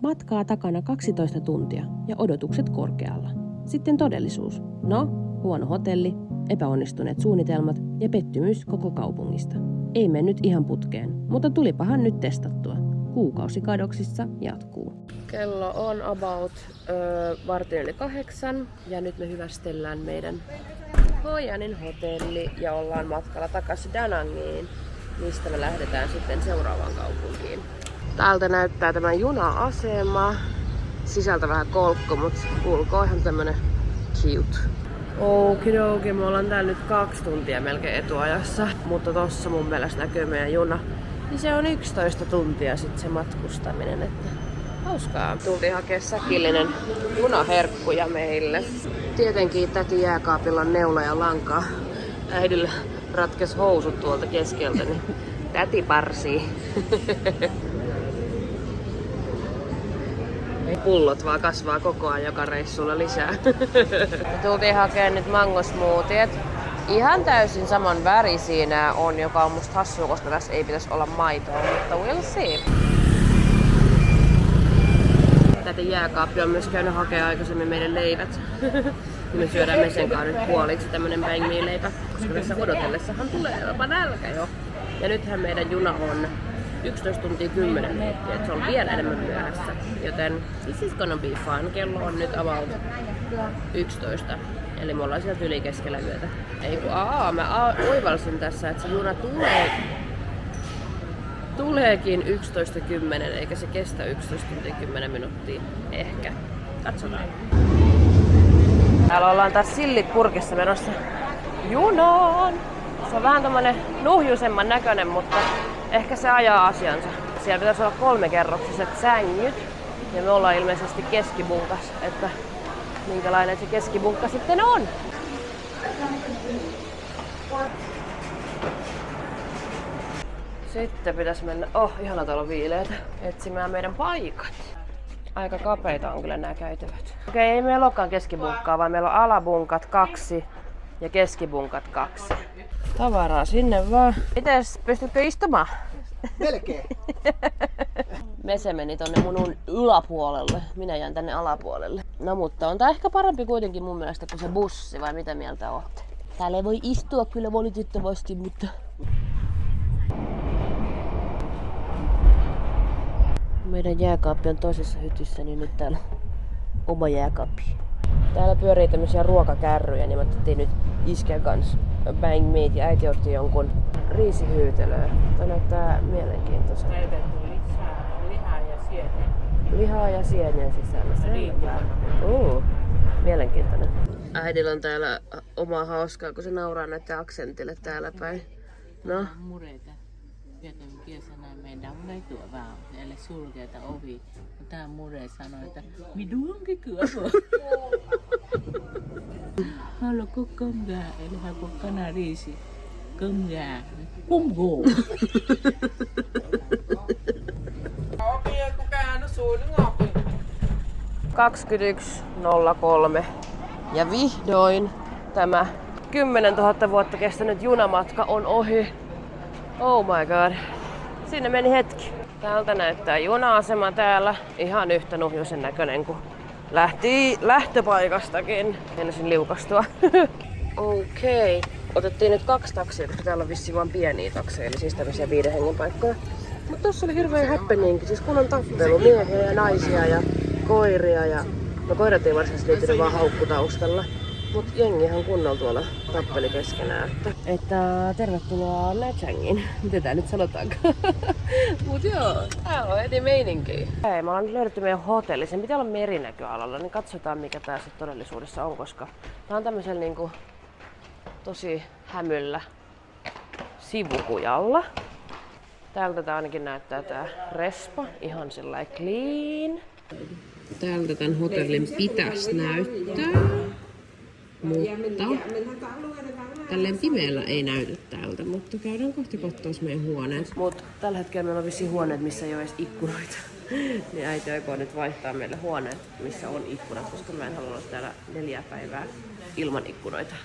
Matkaa takana 12 tuntia ja odotukset korkealla. Sitten todellisuus. No, huono hotelli, epäonnistuneet suunnitelmat ja pettymys koko kaupungista. Ei mennyt ihan putkeen, mutta tulipahan nyt testattua. Kuukausi kadoksissa jatkuu. Kello on about 7:15 ja nyt me hyvästellään meidän Hoi Anin hotelli ja ollaan matkalla takaisin Da Nangiin, mistä me lähdetään sitten seuraavaan kaupunkiin. Täältä näyttää tämä juna-asema. Sisältä vähän kolkko, mutta ulkoa ihan tämmönen cute. Okidoki, me ollaan täällä nyt 2 tuntia melkein etuajassa, mutta tossa mun mielestä näkyy meidän juna. Niin se on 11 tuntia sitten se matkustaminen, että hauskaa. Tultiin hakea säkillinen junaherkkuja meille. Tietenkin täti jääkaapilla on neula ja lankaa. Äidillä ratkes housut tuolta keskeltä, niin täti parsii. Pullot vaan kasvaa koko ajan joka reissulla lisää. Me tultiin hakemaan nyt mangosmoothiet. Ihan täysin saman värisiä nää on, joka on musta hassua, koska tässä ei pitäisi olla maitoa, mutta we'll see. Tätä jääkaappi on myös käynyt hakemaan aikaisemmin meidän leivät. Me syödään mesen kanssa nyt puoliksi tämmönen banh mi leipä, koska tässä odotellessahan tulee jopa nälkä jo. Ja nythän meidän juna on 11 tuntia 10 minuuttia, että se on vielä enemmän myöhässä. Joten this is gonna be fun. Kello on nyt about 11. Eli me ollaan sieltä yli keskellä yötä. Ei kun mä oivalsin tässä, että se juna tuleekin 11.10, eikä se kestä 11 tuntia 10 minuuttia. Ehkä. Katsotaan. Täällä ollaan taas sillit purkissa menossa junaan. Se on vähän tommonen nuhjuisemman näköinen, mutta ehkä se ajaa asiansa. Siellä pitäisi olla 3-kerroksiset sängyt. Ja me ollaan ilmeisesti keskibunkas, että minkälainen se keskibunkka sitten on. Sitten pitäisi mennä, ihana tuolla on viileitä, etsimään meidän paikat. Aika kapeita on kyllä nämä käytävät. Okei, ei meillä olekaan keskibunkkaa, vaan meillä on alabunkat 2 ja keskibunkat 2. Tavaraa sinne vaan. Mites, pystytkö istumaan? Melkein. Mese meni tonne mun yläpuolelle. Minä jään tänne alapuolelle. No mutta on tää ehkä parempi kuitenkin mun mielestä kuin se bussi, vai mitä mieltä ootte? Täällä ei voi istua kyllä valitettavasti, mutta... Meidän jääkaappi on toisessa hytyssä, niin nyt täällä on oma jääkaappi. Täällä pyörii tämmösiä ruokakärryjä, niin mä otettiin nyt iskän kanssa banh mi ja äiti otti jonkun riisihyytelöä. Tää näyttää mielenkiintoiselta. Lihaa ja sieniä. Lihaa ja sieniä sisällä. Mielenkiintoinen. Äidillä on täällä omaa hauskaa, kun se nauraa näitä aksentille täällä päin. No? Mureita. Joten mies sanoi, että meidän on ei tuo vaan, eli sulkeita ovi. Tämä mure sanoi, että midunkin kyllä. Haluatko komgaa, eli haluatko kanariisi? Komgaa. Kumgoo. 21.03 ja vihdoin tämä 10 000 vuotta kestänyt junamatka on ohi. Oh my god. Sinne meni hetki. Täältä näyttää juna-asema täällä. Ihan yhtä nuhjuisen näköinen kuin lähti lähtöpaikastakin. Ensin liukastua. Okei. Otettiin nyt 2 taksia, koska täällä on vissiin vaan pieniä takseja, eli siis tämmöisiä 5 hengen paikkoja. Mutta tossa oli hirveä happening, siis kunnon tappelu, miehiä ja naisia ja koiria ja... No koirat ei varsinaisesti liittynyt vaan haukkutaustalla. Mut jengihan kunnolla tuolla tappeli keskenään. Että tervetuloa Nha-Changiin. Miten tää nyt sanotaankaan? Mut joo, tää on heti meininki. Hei, me ollaan nyt löydetty meidän hotelli. Sen pitää olla merinäköalalla, niin katsotaan mikä tää sit todellisuudessa on, koska tää on tämmöisellä niinku tosi hämyllä sivukujalla. Täältä tää ainakin näyttää tää respa, ihan sellainen clean. Täältä tän hotellin pitäisi näyttää, mutta tälleen pimeällä ei näytä täältä, mutta käydään kohti kattoos meidän huoneet. Mut tällä hetkellä meillä on vissiin huoneet, missä ei ole edes ikkunoita. Niin äiti aikoo nyt vaihtaa meille huoneet, missä on ikkunat, koska mä en halua olla täällä 4 päivää ilman ikkunoita.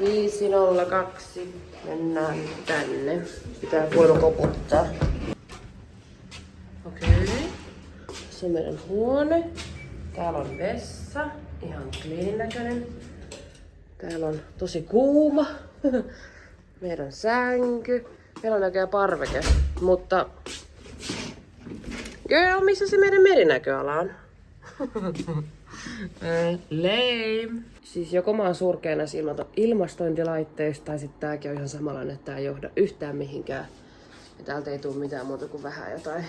502. Mennään tänne. Pitää vuoro koputtaa. Okei. Tässä on meidän huone. Täällä on vessa. Ihan cleanin näköinen. Täällä on tosi kuuma. Meidän sänky. Meillä on näköjään parveke. Mutta... Girl, missä se meidän merinäköala on? Lame. Siis joko mä oon surkeana ilmastointilaitteista, tai sitten tääkin on ihan samanlainen, että tää ei johda yhtään mihinkään. Ja täältä ei tule mitään muuta kuin vähän jotain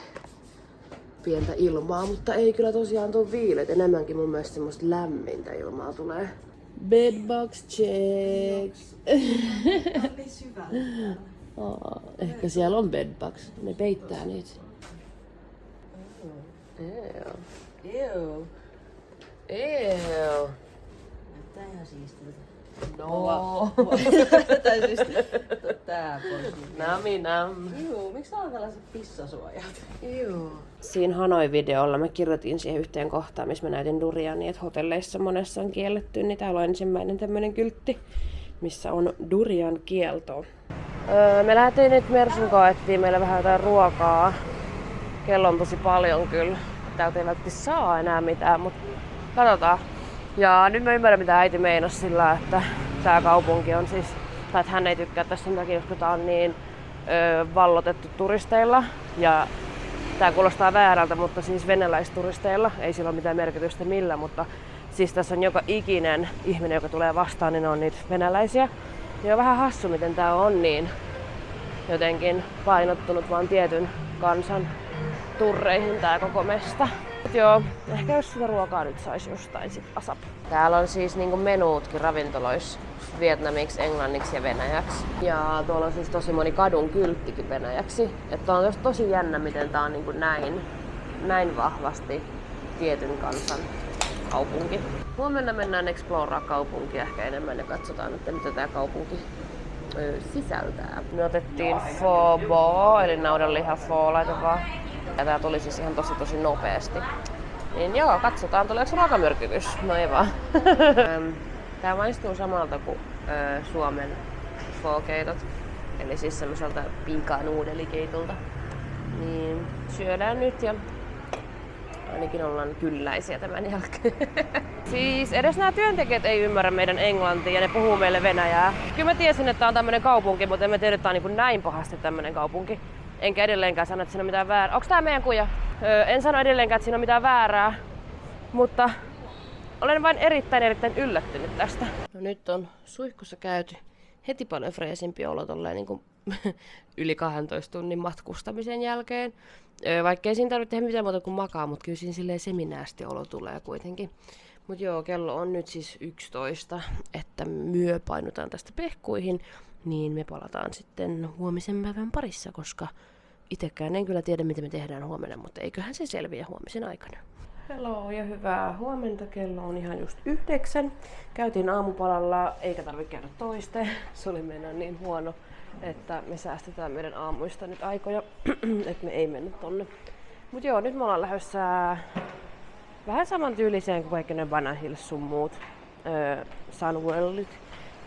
pientä ilmaa, mutta ei kyllä tosiaan tuu viileet. Enemmänkin mun mielestä semmoista lämmintä ilmaa tulee. Bedbugs checks. Oh, ehkä siellä on bedbugs. Ne peittää niitä. Ew. Näyttää ihan siistiltä. No. Tai siis tää pois. Naminam. Juu, miksi täällä on tällaiset pissasuojat? Juu. Siinä Hanoi-videolla mä kirjoitin siihen yhteen kohtaan, missä mä näytin duriania, että hotelleissa monessa on kielletty, niin täällä on ensimmäinen tämmönen kyltti, missä on durian kielto. Me lähdettiin nyt Mersun kanssa etsiä meille vähän jotain ruokaa. Kello on tosi paljon kyllä. Täältä ei välttämättä saa enää mitään, mutta katsotaan. Ja nyt mä ymmärrän mitä äiti meinasi sillä, että tää kaupunki on siis, tai että hän ei tykkää tästä sen takia, koska tää on niin vallotettu turisteilla. Ja tää kuulostaa väärältä, mutta siis venäläisturisteilla, ei sillä ole mitään merkitystä millä, mutta siis tässä on joka ikinen ihminen, joka tulee vastaan, niin ne on niitä venäläisiä. Ja on vähän hassu, miten tää on niin jotenkin painottunut vaan tietyn kansan turreihin tää koko mesta. Joo, ehkä jos sitä ruokaa nyt saisi jostain sit asap. Täällä on siis niinku menuutkin ravintoloissa vietnamiksi, englanniksi ja venäjäksi. Ja tuolla on siis tosi moni kadun kylttikin venäjäksi. Että on tosi jännä, miten tää on niinku näin vahvasti tietyn kansan kaupunki. Huomenna mennään exploraa kaupunkia ehkä enemmän ja katsotaan, että mitä tää kaupunki sisältää. Me otettiin pho bo, eli naudanliha pho laitavaa. Ja tää tuli siis ihan tosi nopeasti. Niin joo, katsotaan tuleeko ruokamyrkytys. No ei vaan. Tää maistuu samalta kuin Suomen pho-keitot. Eli siis semmoiselta pikanuudelikeitolta. Niin syödään nyt ja ainakin ollaan kylläisiä tämän jälkeen. Siis edes nämä työntekijät ei ymmärrä meidän englantia ja ne puhuu meille venäjää. Kyllä mä tiesin, että tää on tämmönen kaupunki, mutta en mä tiedä, että tää on niin näin pahasti tämmönen kaupunki. Enkä edelleenkään sano, että siinä on mitään väärää. Onks tää meidän kuja? En sano edelleenkään, että siinä on mitään väärää. Mutta olen vain erittäin yllättynyt tästä. No nyt on suihkussa käyty. Heti paljon freesimpi olo tolleen niin kuin yli 12 tunnin matkustamisen jälkeen. Vaikka siinä tarvitse tehdä mitään muuta kuin makaa, mutta kyllä siinä silleen seminäästi olo tulee kuitenkin. Mut joo, kello on nyt siis 11, että myö painutaan tästä pehkuihin. Niin me palataan sitten huomisen päivän parissa, koska itekään en kyllä tiedä, mitä me tehdään huomenna, mutta eiköhän se selviä huomisen aikana. Hello ja hyvää huomenta. Kello on ihan just 9. Käytiin aamupalalla, eikä tarvitse käydä toiste. Se oli meidän niin huono, että me säästetään meidän aamuista nyt aikoja, että me ei mennä tonne. Mut joo, nyt me ollaan lähdössä vähän saman tyyliseen kuin vaikka ne Banana Hills sun muut Sunworldit.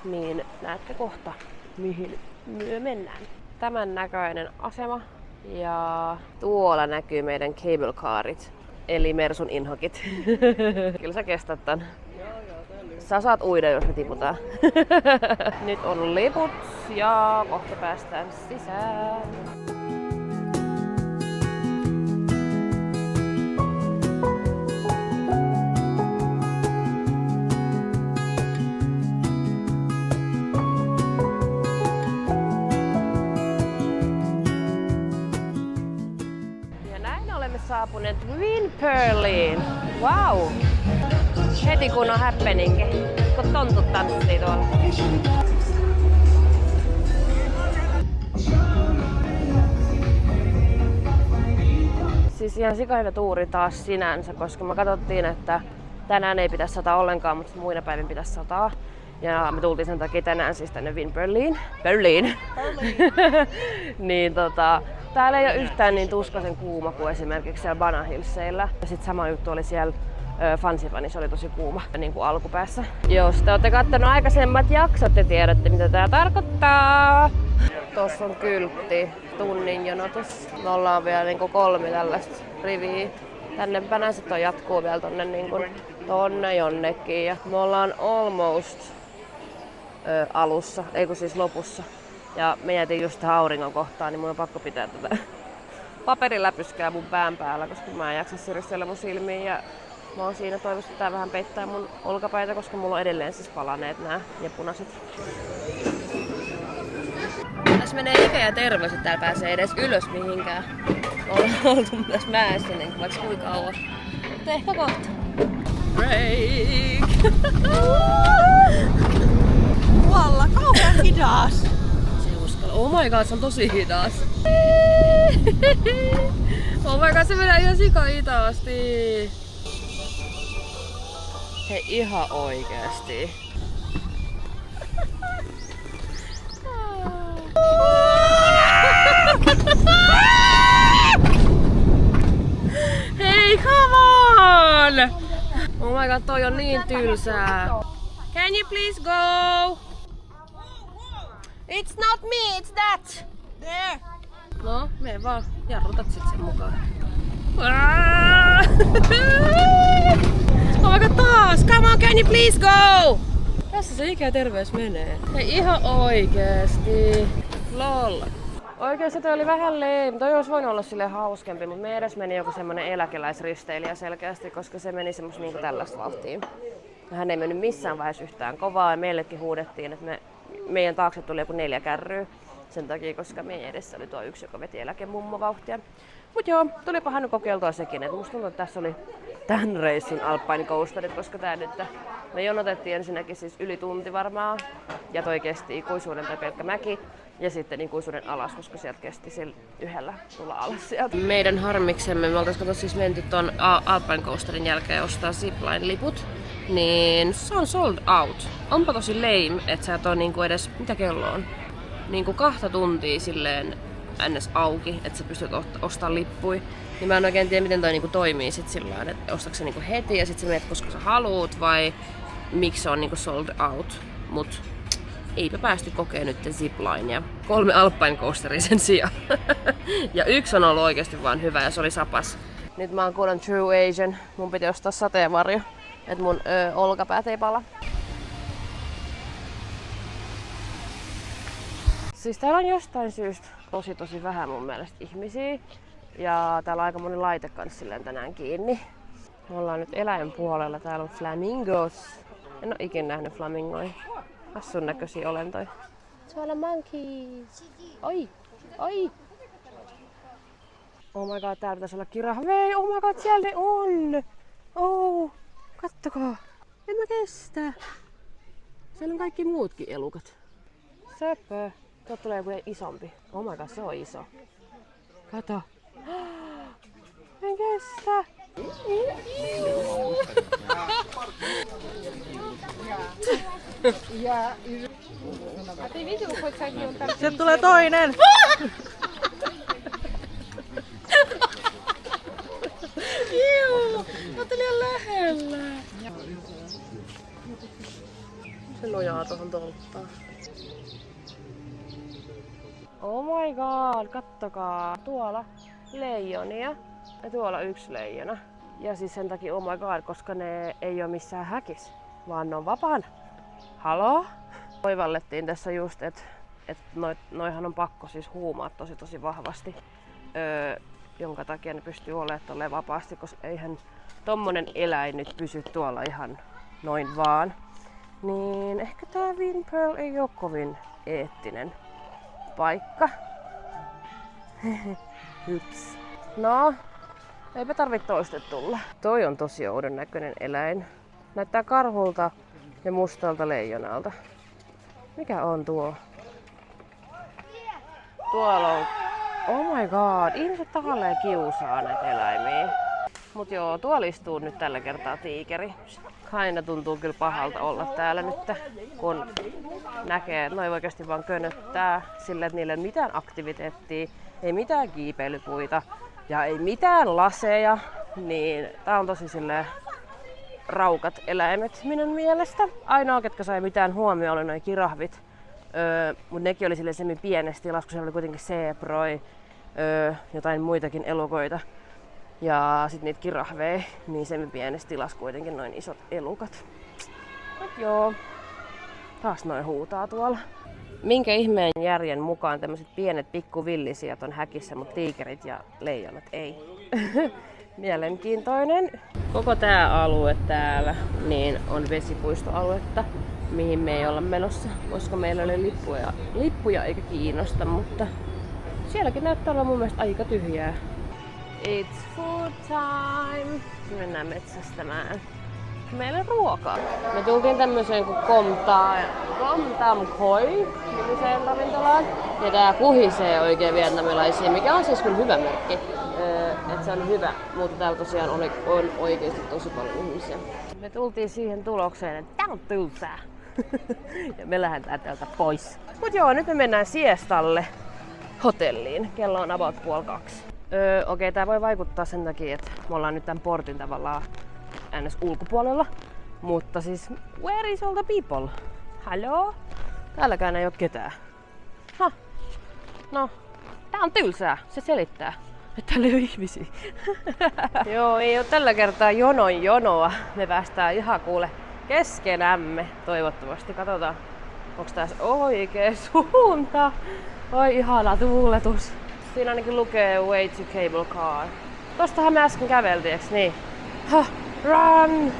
Niin näette kohta, mihin me mennään. Tämän näköinen asema ja tuolla näkyy meidän cable carit, eli Mersun inhokit. Kyllä sä kestät tän. Sä saat uida, jos me tiputaan. Nyt on liput ja kohta päästään sisään. Saapuneet Winpearliin. Wow! Heti kun on happeningi, kun tontut tanssii tuolla. Siis ihan sikahyvä tuuri taas sinänsä, koska me katsottiin, että tänään ei pitäisi sataa ollenkaan, mutta muina päivin pitäisi sataa. Ja me tultiin sen takia tänään siis tänne Winpearliin. Niin täällä ei ole yhtään niin tuskaisen kuuma kuin esimerkiksi siellä Banana Hillsillä. Ja sit sama juttu oli siellä Fansipanissa, se oli tosi kuuma niin kuin alkupäässä. Jos te olette kattonut aikaisemmat jaksot, te tiedätte mitä tää tarkoittaa. Tossa on kyltti, tunnin jonotus. Me ollaan vielä niin kuin 3 tällaista riviä Tännepänä se toi jatkuu vielä tonne, niin kun, tonne jonnekin. Ja me ollaan almost alussa, ei kun siis lopussa. Ja me jäätiin just tähän auringon kohtaan, niin mun on pakko pitää tätä paperiläpyskää mun pään päällä, koska mä en jaksa siristellä mun silmiin. Ja mä oon siinä toivossa, että tää vähän peittää mun olkapäitä, koska mulla on edelleen siis palaneet nää ja punaiset. Tässä menee ikä ja terveys, että täällä pääsee edes ylös mihinkään. Ollaan oltu myös mäessä niin vaikka kuinka kauan. Mutta ehkä kohta. Break! Valla, kauhean hidas. Se uskalla. Oh my god, se on tosi hidas. Oh my god, se menee ihan sika hitaasti. Hei, ihan oikeesti. Hei, come on! Oh my god, toi on niin tylsää. Can you please go? It's not me, it's that! There. No, mene vaan. Jarrutat sit sen mukaan. Oh my god, taas! Come on, can you please go? Tässä se ikä ja terveys menee. Hei, ihan oikeesti. Lol. Oikeesti toi oli vähän lame. Toi olisi voinut olla silleen hauskempi, mutta me edes meni joku semmonen eläkeläisristeilijä selkeästi, koska se meni semmos niinku tällaista vauhtia. Hän ei mennyt missään vaiheessa yhtään kovaa ja meillekin huudettiin, että meidän taakse tuli joku 4 kärryä. Sen takia, koska meidän edessä oli tuo yksi, joka veti eläkemummovauhtia. Mut joo, tulipahan nyt kokeiltua sekin, että musta tuntuu, että tässä oli tän reissun Alpine Coasterit, koska tää nyt, me jonotettiin ensinnäkin siis yli tunti varmaan, ja toi kesti ikuisuuden tai pelkkä mäki, ja sitten ikuisuuden alas, koska sieltä kesti sillä yhdellä tulla alas sieltä. Meidän harmiksemme, me oltais siis menty ton Alpine Coasterin jälkeen ostaa zipline-liput, niin se on sold out. Onpa tosi lame, että sä et oo niinku edes, mitä kello on? Niinku 2 tuntia silleen ns. Auki, että sä pystyt ostamaan lippui. Niin mä en oikein tiedä, miten toi niinku toimii sit sillain, että ostatko sä niinku heti ja sit sä menet koska sä haluut vai miksi se on niinku sold out. Mut eipä päästy kokeen nyt ziplinea. 3 Alpine Coasteria sen sijaan. Ja yksi on ollut oikeesti vaan hyvä ja se oli sapas. Nyt mä oon kuulen True Asian. Mun piti ostaa sateenvarjo, että mun olkapäät ei pala. Siis täällä on jostain syystä tosi vähän mun mielestä ihmisiä. Ja täällä on aika moni laite kans silleen tänään kiinni. Me ollaan nyt eläinpuolella. Täällä on flamingos. En oo ikin nähnyt flamingoja. Hassun näköisiä olentoja. Tuolla monkeys. Oi! Oi! Oh my god, täällä pitäisi olla kirahvei. Oh my god, siellä ne on! Oh! Kattokaa! En mä kestä! Siellä on kaikki muutkin elukat. Söpö! Tuolta tulee joku isompi. Oh my god, se on iso. Kato. En kestä. Sieltä tulee toinen. Juu, mä oon liian lähellä. Se nojaa tuohon tolppaan. Oh my god, kattokaa. Tuolla leijonia ja tuolla yksi leijona. Ja siis sen takia oh my god, koska ne ei oo missään häkis, vaan ne on vapaana. Haloo? Oivallettiin tässä just, että noihan on pakko siis huumaa tosi vahvasti. Jonka takia ne pystyy olemaan tolleen vapaasti, koska eihän tommonen eläin nyt pysy tuolla ihan noin vaan. Niin ehkä tää Vinpearl ei oo kovin eettinen paikka. Hyps. No, eipä tarvitse toista tulla. Toi on tosi oudon näköinen eläin. Näyttää karhulta ja mustalta leijonalta. Mikä on tuo? Tuolla on... Oh my god, ihmiset tahalleen kiusaa näitä eläimiä. Mut joo, tuolla istuu nyt tällä kertaa tiikeri. Aina tuntuu kyllä pahalta olla täällä nyt, kun näkee, että noi oikeasti vaan könöttää sillä, että niillä ei ole mitään aktiviteettia, ei mitään kiipeilypuita ja ei mitään laseja, niin tää on tosi silleen raukat eläimet minun mielestä. Ainoa, ketkä sai mitään huomioon, oli noi kirahvit, mutta nekin oli silleen semi pienessä tilassa, kun siellä oli kuitenkin zebroi, jotain muitakin elukoita. Ja sit niitä kirahveja, niin se pienessä tilassa kuitenkin noin isot elukat. Mut joo, taas noin huutaa tuolla. Minkä ihmeen järjen mukaan tämmöiset pienet pikkuvillisijat on häkissä, mutta tiikerit ja leijonat ei. Mielenkiintoinen. Koko tää alue täällä niin on vesipuistoaluetta, mihin me ei olla menossa, koska meillä oli lippuja eikä kiinnosta, mutta sielläkin näyttää olla mun mielestä aika tyhjää. It's food time! Mennään metsästämään. Meillä on ruokaa. Me tultiin tämmöiseen kuin Kom Tam Khoi nimiseen ravintolaan. Ja tää kuhisee oikein vietnamilaisia, mikä on siis kyllä hyvä merkki. Että se on hyvä, mutta täällä tosiaan on oikeesti tosi paljon ihmisiä. Me tultiin siihen tulokseen, että tää on tylsää. Ja me lähdetään täältä pois. Mut joo, nyt me mennään siestalle hotelliin. Kello on about 1:30. Okei, tää voi vaikuttaa sen takia, että me ollaan nyt tän portin tavallaan ns. Ulkopuolella. Mutta siis, where is all the people? Haloo? Täälläkään ei oo ketään. No, tää on tylsää, se selittää. Että täällä ei oo ihmisiä. Joo, ei oo tällä kertaa jonoa. Me päästään ihan kuule keskenämme. Toivottavasti. Katsotaan, onks tässä oikee suunta. Oi ihana tuuletus. Siinä ainakin lukee way to cable car. Tostahan me äsken käveltiin, eiks niin? Run!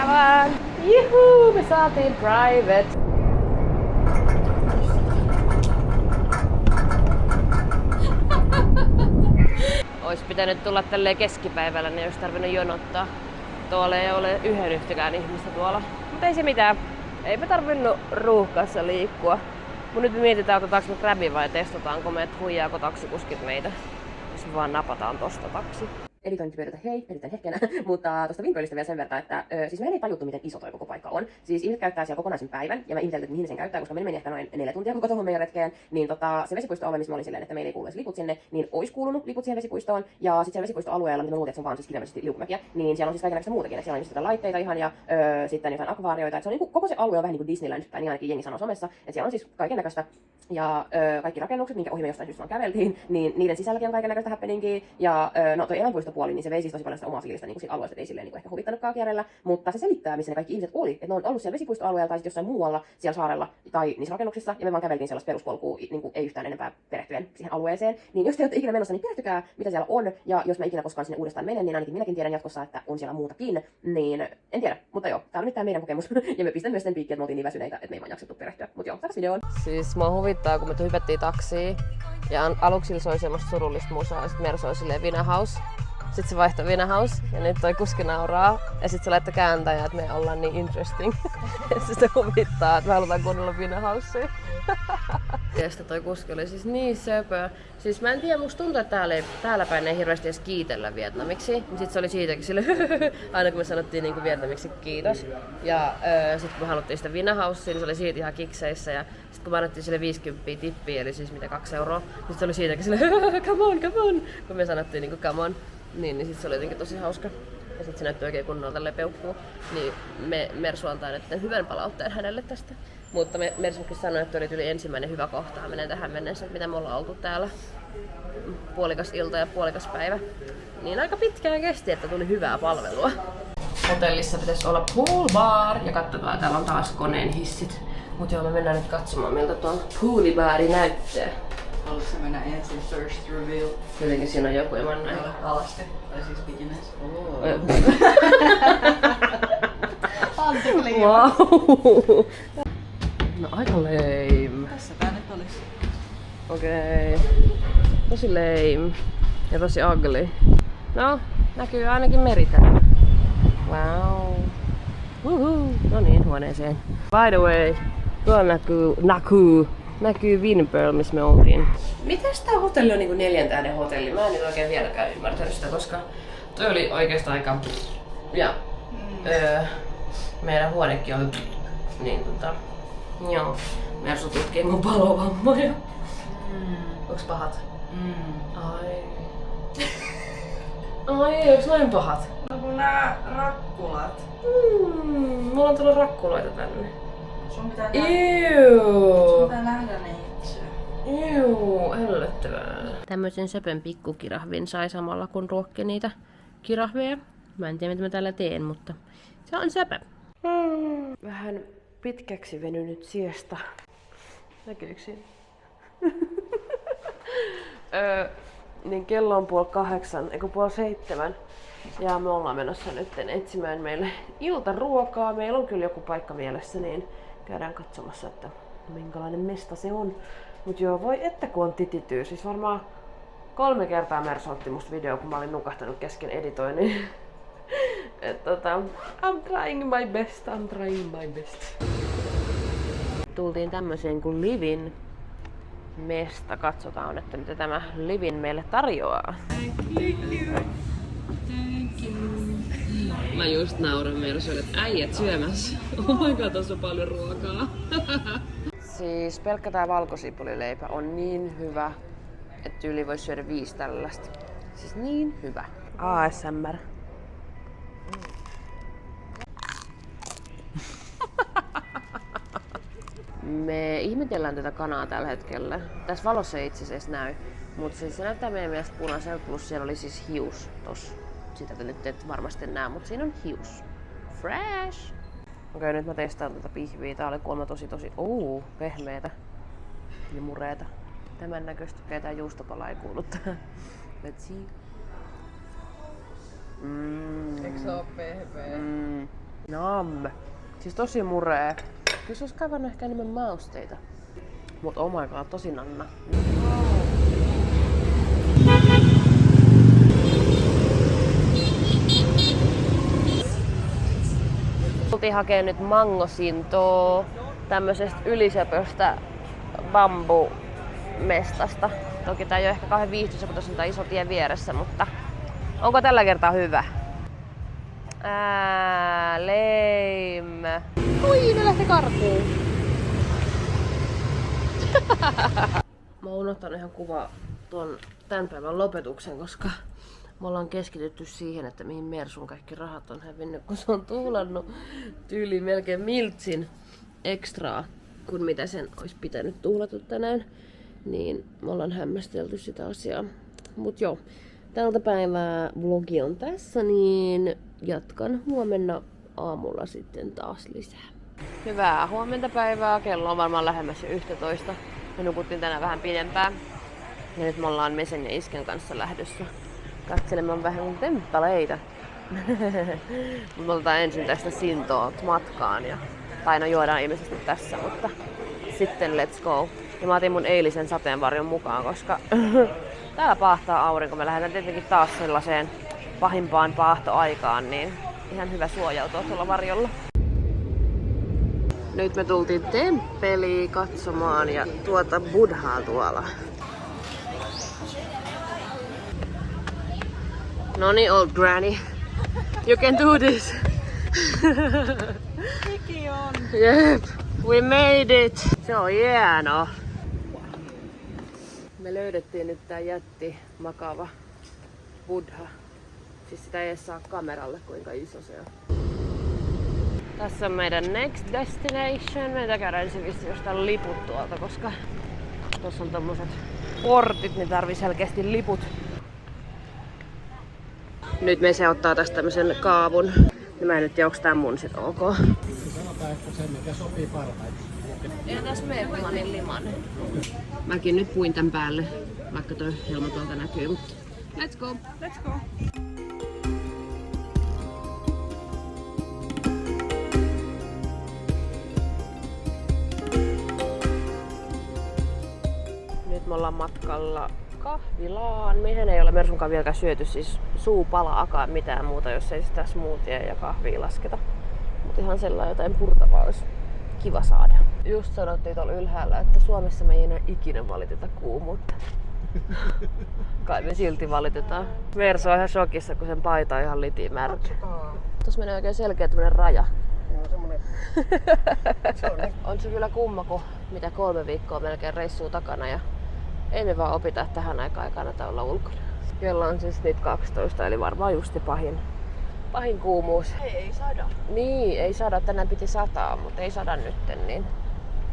Come on! Juhuu! Me saatiin private! Ois pitänyt tulla tälleen keskipäivällä, niin ei ois tarvinnut jonottaa. Tuolla ei ole yhtäkään ihmistä tuolla. Mutta ei se mitään. Eipä tarvinnut ruuhkassa liikkua. Mut nyt me mietitään, otetaanko me Grabin vai testataanko me, että huijaako taksikuskit meitä. Jos me vaan napataan tosta taksi. Editointipyöriltä hei, editän hetkenä, mutta tuosta Windpearlista vielä sen verran, että siis meillä ei tajuttu, miten iso toi koko paikka on. Siis ihmiset käyttää siellä kokonaisen päivän, ja mä ihmeteltiin, että mihin sen käyttää, koska meillä meni ehkä noin 4 tuntia koko tuohon meidän retkeen, niin se vesipuisto-alue, missä mä olin silleen, että meillä ei kuulu liput sinne, niin olisi kuulunut liput siihen vesipuistoon, ja sitten siellä vesipuistoalueella, mitä me luultiin, että se on vaan siis kirjaimellisesti liukumäkiä, niin siellä on siis kaikenlaista muutakin, että siellä on just laitteita ihan, ja sitten jotain akvaarioita, että se on niin kuin, koko se alue on vähän niin kuin Disneyland, tai niin ainakin jengi sanoo somessa, että siellä on siis kaikennäköistä, ja kaikki rakennukset, minkä ohi me jostain syystä vaan käveltiin, niin niiden sisälläkin on kaikennäköistä happeningia, ja no toi eläinpuistopuoli, niin se vei siis tosi paljon sitä omaa fiilistä niin alueesta, että ei silleen niin ehkä huvittanutkaan kierrellä, mutta se selittää, missä ne kaikki ihmiset oli, että ne on ollut siellä vesipuistoalueella tai sitten jossain muualla siellä saarella tai niissä rakennuksissa, ja me vaan käveltiin sellaista peruspolkua, niin kuin ei yhtään enempää perehtyen siihen alueeseen, niin jos te olette ikinä menossa, niin perehtykää, mitä siellä on, ja jos mä ikinä koskaan sinne uudestaan menen, niin ainakin minäkin tiedän jatkossa, että on siellä muutakin, niin en tiedä, mutta joo, tää on nyt tää meidän kokemus, ja me pistän myös sen piikkiin, että me oltiin niin väsyneitä, että me ei vaan jaksettu perehtyä, mutta joo, takas videoon. Siis mua huvittaa, kun me hypättiin taksiin, ja aluksi soi semmoista surullista musaa, ja sit Mer soi silleen Vinahouse. Sitten se vaihtoi Vinahouse ja nyt toi kuski nauraa ja sitten se laittoi kääntäjä, että me ollaan niin interesting. Ja se huvittaa, että me halutaan kuunnella Vinahousea. Ja sitten toi kuski oli siis niin söpö. Siis mä en tiedä, musta tuntuu, että täällä päin ei hirveästi edes kiitellä vietnamiksi. Sitten se oli siitäkin sille aina kun me sanottiin niin kuin vietnamiksi kiitos. Ja sitten kun me haluttiin sitä Vinahousea, niin se oli siitä ihan kikseissä. Ja sitten kun me annettiin sille 50 tippiä, eli siis mitä 2 euroa, niin se oli siitäkin sille come on. Kun me sanottiin niin kuin come on. Niin sit se oli jotenkin tosi hauska. Ja sit se näytti oikein kunnolla peukkuu. Niin Mersu antaa nyt hyvän palautteen hänelle tästä. Mutta Mersukin sanoi, että oli ensimmäinen hyvä kohtaaminen tähän mennessä, mitä me ollaan oltu täällä. Puolikas ilta ja puolikas päivä. Niin aika pitkään kesti, että tuli hyvää palvelua. Hotellissa pitäisi olla pool bar ja katsotaan, täällä on taas koneen hissit. Mut joo, me mennään nyt katsomaan miltä tuo poolibaari näyttää. Haluatko mennä ensin first reveal? Jotenkin siinä on joku eman näin. Alasti. Tai siis beginners. Wow. No aika lame. Tässäpä nyt olis. Okei. Tosi lame. Ja tosi ugly. No, näkyy ainakin meri täällä. Wow. No niin, huoneeseen. By the way, tuolla näkyy Windpearl, missä me oltiin. Mites tää hotelli on niinku 4 tähden hotelli? Mä en nyt oikein vieläkään ymmärtänyt sitä, koska toi oli oikeastaan aika... Ja meidän huonekin oli... Niin joo. Mersu tutkii mun palovammoja. Onks pahat? Ai, onks noin pahat? No kun nää rakkulat. Mulla on tullut rakkuloita tänne. Sun pitää nähdä ne itse. Ällöttävää. Tämmöisen söpön pikkukirahvin sai samalla kun ruokki niitä kirahveja. Mä en tiedä mitä mä täällä teen, mutta se on söpö. Vähän pitkäksi venynyt siesta. Näkyykö siinä? Niin kello on 7:30. Ja me ollaan menossa nyt etsimään meille iltaruokaa. Meillä on kyllä joku paikka mielessä, niin käydään katsomassa, että minkälainen mesta se on. Mut joo, voi että kun on titityy. Siis varmaan 3 kertaa Mersu otti musta video, kun mä olin nukahtanut kesken editoinnin. I'm trying my best. Tultiin tämmöiseen kuin Livin mesta. Katsotaan, että mitä tämä Livin meille tarjoaa. Mä just nauran Mersuille, että äijät syömässä. Oh my god, tässä on paljon ruokaa. Siis pelkkä tää valkosipulileipä on niin hyvä, että yli voi syödä 5 tällaista. Siis niin hyvä. ASMR. Me ihmetellään tätä kanaa tällä hetkellä. Tässä valossa ei itse asiassa näy, mutta siis se näyttää meidän mielestä punaiselta, plus siellä oli siis hius tossa. Sitä te nyt et varmasti näe, mutta siinä on hius. Fresh! Okei, nyt mä testaan tätä pihviä. Tää oli kuulemma tosi pehmeetä ja mureeta. Tämän näköistä. Okei, tää juustopala ei kuulu tähän. Let's see. Eikö se oo pehmeä? Nam. Siis tosi muree. Kyllä se olisi kaivannut ehkä enemmän mausteita. Mut oh my god, tosi nanna. Tultiin hakemaan nyt mangosintoa tämmöisestä ylisöpöstä bambumestasta. Toki tää ei ole ehkä kauhean viihtyisä, kun tässä on tää iso tie vieressä, mutta onko tällä kertaa hyvä? Lame. Ui, ne lähti karkuun. Mä oon unohtanut ihan kuvaa tuon tän päivän lopetuksen, koska me ollaan keskitytty siihen, että mihin Mersun kaikki rahat on hävinnyt, kun se on tuhlannut tyyliin melkein miltsin ekstraa kuin mitä sen olisi pitänyt tuhlata tänään. Niin me ollaan hämmästelty sitä asiaa. Mut joo, tältä päivää vlogi on tässä, niin jatkan huomenna aamulla sitten taas lisää. Hyvää huomenta päivää, kello on varmaan lähemmäs 11. Me nukuttiin tänään vähän pidempään. Ja nyt me ollaan Mesen ja Isken kanssa lähdössä katselemaan vähän temppaleita. Me otetaan ensin tästä Sintoa matkaan. Tai no juodaan ilmeisesti tässä, mutta sitten let's go. Ja mä otin mun eilisen sateenvarjon mukaan, koska täällä paahtaa aurinko. Me lähdetään tietenkin taas sellaiseen pahimpaan paahtoaikaan, niin ihan hyvä suojautua tuolla varjolla. Nyt me tultiin temppeliin katsomaan ja tuota buddhaa tuolla. Noni old granny, you can do this. Hiki on. Jep, we made it. Se on hieno. Me löydettiin nyt tää jätti makava buddha. Siis sitä ei edes saa kameralle, kuinka iso se on. Tässä on meidän next destination. Meitä käydään ensin vissiin jostain liput tuolta, koska tuossa on tommoset portit, niin tarvii selkeästi liput. Nyt me se ottaa tästä tämmösen kaavun. Ja mä en nyt tiedä, onks tää mun sit ok. Sanotaan, että se mikä sopii parhaiten. Ei tässä Meerkulanin liman. Mäkin nyt puin tän päälle, vaikka toi helma tuolta näkyy, mutta let's go! Let's go. Nyt me ollaan matkalla kahvilaan. Mehän ei ole Mersunkaan vieläkään syöty siis suupalaakaan mitään muuta, jos ei sitä smoothie ja kahvia lasketa. Mutta ihan sellainen jotain purtavaa olisi kiva saada. Just sanottiin tuolla ylhäällä, että Suomessa me ei enää ikinä valiteta kuumuutta. Kai me silti valitetaan. Mersu on ihan shokissa, kun sen paita on ihan litimärkä. Tuossa menee oikein selkeä tämmönen raja. On se kyllä kumma, kun mitä 3 viikkoa melkein reissuu takana ja ei me vaan opita, että tähän aikaan kannata olla ulkona. Kello on siis nyt 12, eli varmaan justi pahin kuumuus. Ei sada. Niin, ei sada. Tänään piti sataa, mutta ei sada nytten, niin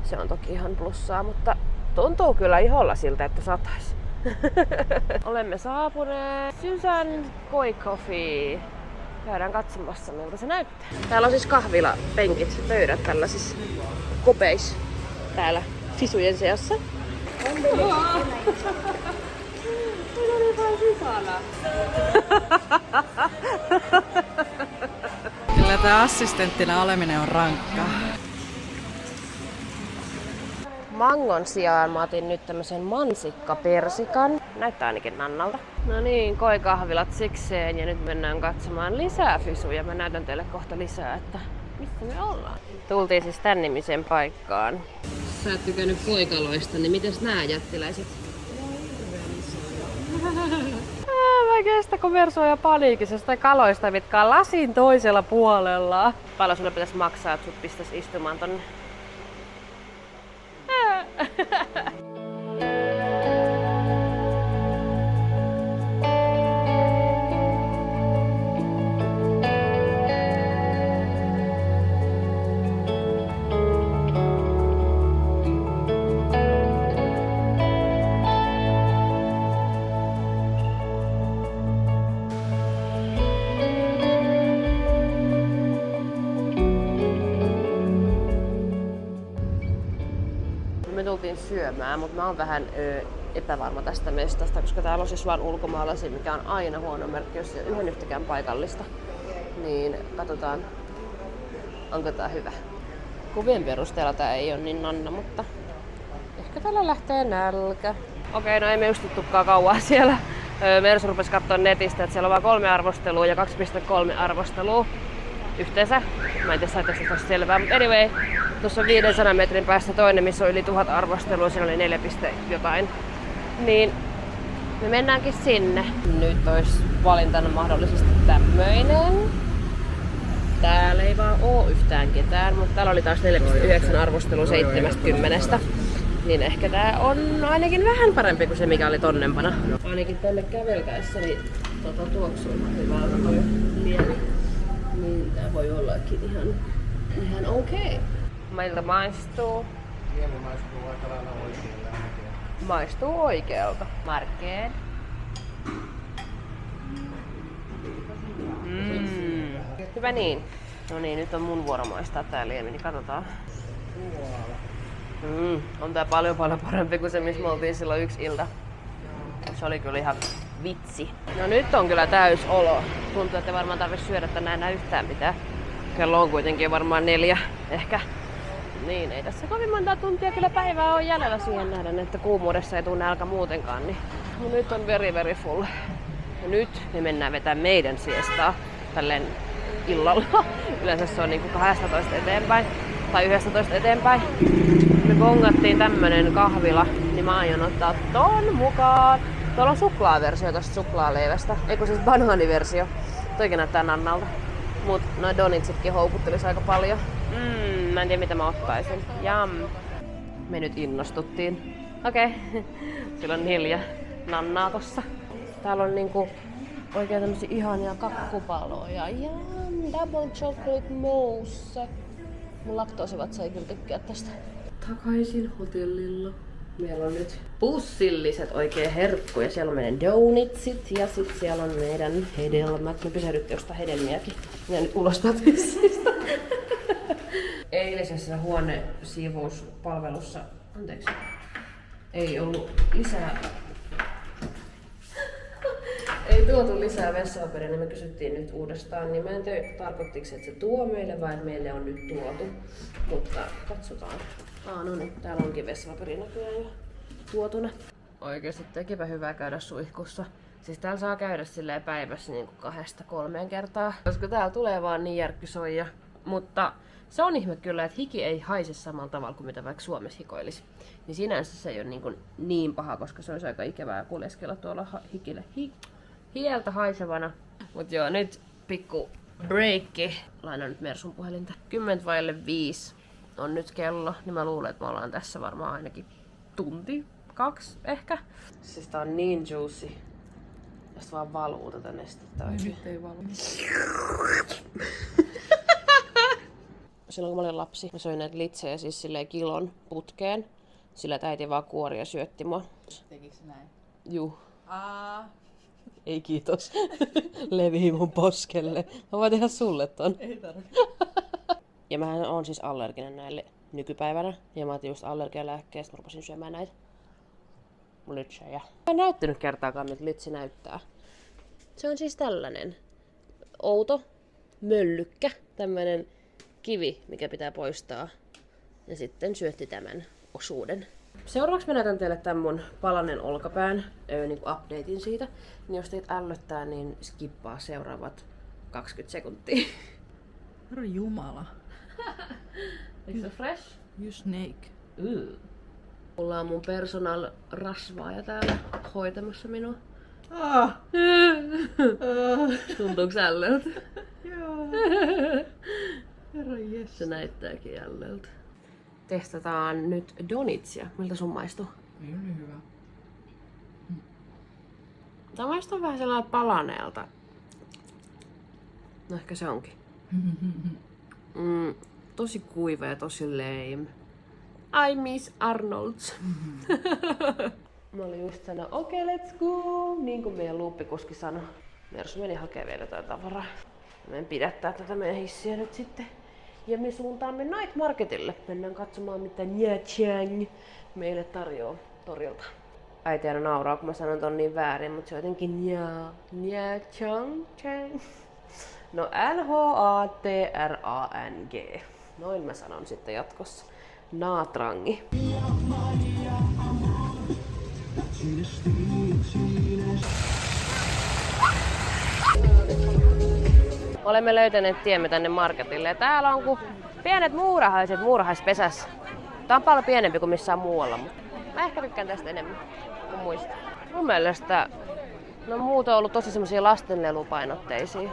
se on toki ihan plussaa, mutta Tuntuu kyllä iholla siltä, että satais. Olemme saapuneet Susan Koi Coffee. Käydään katsomassa, miltä se näyttää. Täällä on siis kahvilapenkit, pöydät tällaisissa kopeissa täällä fisujen seassa. Kyllä tää assistenttina oleminen on rankkaa. Mangon sijaan mä otin nyt tämmösen mansikkapersikan. Näyttää ainakin Nannalta. No niin, koikahvilat sikseen ja nyt mennään katsomaan lisää fisuja. Mä näytän teille kohta lisää, että missä me ollaan. Tultiin siis tän nimisen paikkaan. Sä et tykännyt koikaloista, niin mites nää jättiläiset? Mä kestä, kun Mersu on jo paniikissa kaloista, mitkä on lasin toisella puolella. Paljon sulle pitäisi maksaa, että sut pistäis istumaan tonne? Me tultiin syömään, mutta mä oon vähän epävarma tästä mestasta, koska täällä on siis vaan ulkomaalaisia, mikä on aina huono merkki, jos ei ole yhden yhtäkään paikallista. Niin katsotaan, onko tää hyvä. Kuvien perusteella tää ei ole niin Nanna, mutta ehkä täällä lähtee nälkä. Okei, no ei me istuttukaan kauan siellä. Mersu rupesi katsoa netistä, että siellä on vain 3 arvostelua ja 2,3 arvostelua yhteensä. Mä en tiedä, saitteko tästä selvää, mutta anyway, tuossa on 500 metrin päästä toinen, missä on yli 1000 arvostelua, siinä oli 4, jotain. Niin me mennäänkin sinne. Nyt olisi valintana mahdollisesti tämmöinen. Täällä ei vaan oo yhtään ketään, mutta täällä oli taas 4,9 arvostelu 70. Niin ehkä tää on ainakin vähän parempi kuin se, mikä oli tonnempana. Ainakin tänne käveltäessä niin tuoksuu hyvältä toi liemi. Niin tää voi ollakin ihan okei. Meiltä maistuu. Liemi maistuu aika lailla oikealle ainakin. Maistuu oikealta. Markeen. Hyvä niin. No niin, nyt on mun vuoro maistaa tää liemi, niin katsotaan. On tää paljon parempi kuin se, missä me oltiin silloin yksi ilta. Se oli kyllä ihan vitsi. No nyt on kyllä täys olo. Tuntuu, että varmaan tarvitse syödä tänään enää yhtään mitään. Kello on kuitenkin varmaan 4 ehkä. Niin, ei tässä kovin monta tuntia kyllä päivää on jäljellä siihen nähdä, että kuumuudessa ei tule nälkä muutenkaan. Niin. No nyt on very full. Ja nyt me mennään vetämään meidän siestaa tälleen illalla. Yleensä se on niinku 12 eteenpäin tai 11 eteenpäin. Me bongattiin tämmönen kahvila, niin mä aion ottaa ton mukaan. Tuolla on suklaaversio tosta suklaaleivästä, eikö siis banaaniversio. Toikin näyttää Nannalta. Mut noi donitsitkin houkuttelis aika paljon. Mä en tiedä mitä mä ottaisin. Jam. Me nyt innostuttiin. Okei. Sillä on 4 Nannaa tossa. Täällä on niinku oikein tämmösiä ihania kakkupaloja. Jam, double chocolate mousse. Mun laktoosivatsa ei kyllä tykkää tästä. Takaisin hotellilla. Meillä on nyt pussilliset oikein herkkuja. Siellä on meidän donitsit ja sit siellä on meidän hedelmät. Me pysähdytte ostaa hedelmiäkin. Ja nyt ulos tissistä. Eilisessä huonesiivouspalvelussa, anteeksi, ei ollut lisää. Ei tuotu lisää vessapaperia, niin me kysyttiin nyt uudestaan. Niin mä en tiedä, tarkoittiko se, että se tuo meille vai että meille on nyt tuotu. Mutta katsotaan. No niin, täällä onkin vessapaperi näköjään jo tuotuna. Oikeesti tekipä hyvää käydä suihkussa. Siis täällä saa käydä silleen päivässä niin 2-3 kertaa. Koska täällä tulee vaan niin järkkysoija. Mutta se on ihme kyllä, että hiki ei haise samalla tavalla kuin mitä vaikka Suomessa hikoilisi. Niin sinänsä se ei ole niin paha, koska se olisi aika ikävää kuljeskella tuolla hikille hieltä haisevana. Mut joo, nyt pikku breakki. Lainan nyt Mersun puhelinta. 10:05 on nyt kello, niin mä luulen, että me ollaan tässä varmaan ainakin tunti, 2 ehkä. Siis tää on niin juicy. Tästä vaan valuu tätä nestettä oikein. Nyt ei valu. Silloin kun mä olin lapsi, mä söin näitä litsejä siis silleen kilon putkeen. Sillä äiti vaan kuori ja syötti mua. Tekikö näin? Juu. Aa. Ei kiitos. Levii mun poskelle. Mä voin tehdä sulle ton. Ei tarvitse. Ja mähän on siis allerginen näille nykypäivänä. Ja mä otin just allergialääkkeestä, mä rupesin syömään näitä lytsejä. Mä en näyttänyt kertaakaan, miltä lytsi näyttää. Se on siis tällainen outo möllykkä, tämmönen kivi, mikä pitää poistaa. Ja sitten syötti tämän osuuden. Seuraavaksi mä näytän teille tämän mun palanen olkapään niin kuin updatein siitä. Niin jos teitä ällöttää, niin skippaa seuraavat 20 sekuntia. Herra Jumala. Eikö se fresh? You snake. Mulla on mun personal rasvaaja täällä hoitamassa minua. Tuntuuko ällöltä? Joo. Herra jes. Se näyttääkin ällöltä. Testataan nyt donitsia. Miltä sun maistuu? Ei ole hyvä. Tää maistuu vähän sellainen palaneelta. No ehkä se onkin. Tosi kuiva ja tosi lame. I miss Arnolds. Mä olin just sanonut, okei, let's go! Niin kuin meidän luuppikuski sanoi. Mersu meni hakemaan vielä jotain tavaraa. Mä en pidättää tätä meidän hissiä nyt sitten. Ja me suuntaamme Night Marketille. Mennään katsomaan, mitä Nha Chang meille tarjoaa torilta. Äiti aina nauraa, kun mä sanon ton niin väärin, mutta se on jotenkin Nha Chang. No N-H-A-T-R-A-N-G. Noin mä sanon sitten jatkossa. Naatrangi. Olemme löytäneet tiemme tänne marketille ja täällä on kuin pienet muurahaiset muurahaispesässä. Tää on paljon pienempi kuin missään muualla, mutta mä ehkä tykkään tästä enemmän kuin muista. Mun mielestä no muut on ollut tosi semmosia lastenlelupainotteisia.